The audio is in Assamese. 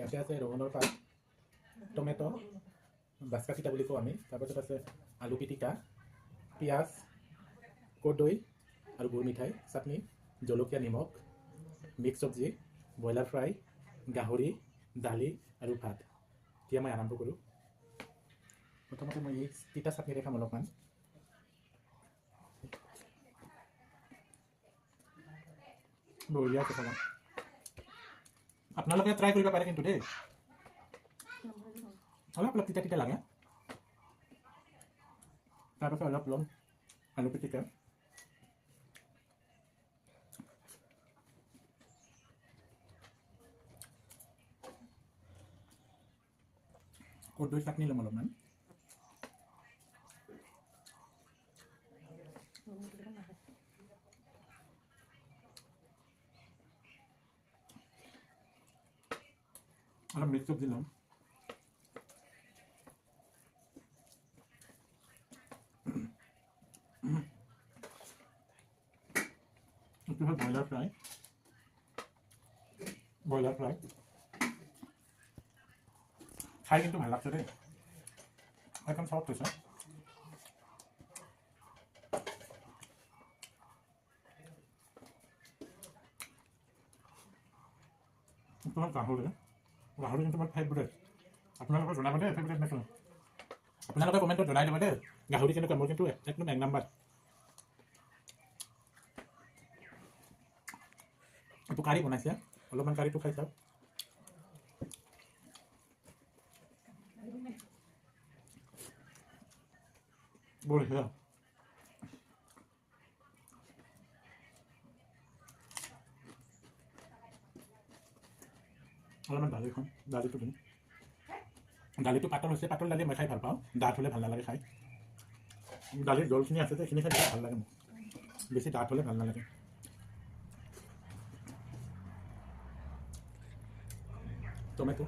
ইয়াতে আছে ৰঙালাওৰ পাত, টমেটো, বাচকা পিঠা বুলি কওঁ আমি। তাৰপাছত আছে আলু পিটিকা, পিঁয়াজ, কৰ্দৈ আৰু গুৰ মিঠাই, চাটনি, জলকীয়া, নিমখ, মিক্স চব্জি, ব্ৰইলাৰ ফ্ৰাই, গাহৰি, দালি আৰু ভাত। এতিয়া মই আৰম্ভ কৰোঁ। প্ৰথমতে মই এই তিতা চাটনিৰে খাম অলপমান। বঢ়িয়া আছে খাব। আপোনালোকে ট্ৰাই কৰিব পাৰে কিন্তু দেই, অলপ অলপ তিতা তিতা লাগে। তাৰপাছত অলপ ল'ম আলু পিটিকা, কৰ্দৈ চাটনি ল'ম অলপমান, অলপ মিক্স চব্জি ল'ম, এইটো হ'ল ব্ৰইলাৰ ফ্ৰাই। খাই কিন্তু ভাল লাগছে দেই, একদম চফ্ট হৈছে। এইটো হ'ল গাহৰি কিন্তু মোৰ ফেভৰেট। আপোনালোকে জনাব দেই ফেভৰেট নেকি, আপোনালোকে কমেণ্টত জনাই দিব দেই গাহৰি কেনেকুৱা। মোৰ কিন্তু একদম এক নাম্বাৰ। এইটো কাৰী বনাইছে, অলপমান কাৰীটো খাই চাওক। বঢ়িয়া। অলপমান দালি খাম, দালিটো দিম। দালিটো পাতল হৈছে, পাতল দালি মই খাই ভাল পাওঁ, ডাঠ হ'লে ভাল নালাগে খাই। দালিৰ জলখিনি আছে যে, এইখিনি খাই ভাল লাগে মোক, বেছি ডাঠ হ'লে ভাল নালাগে। টমেটো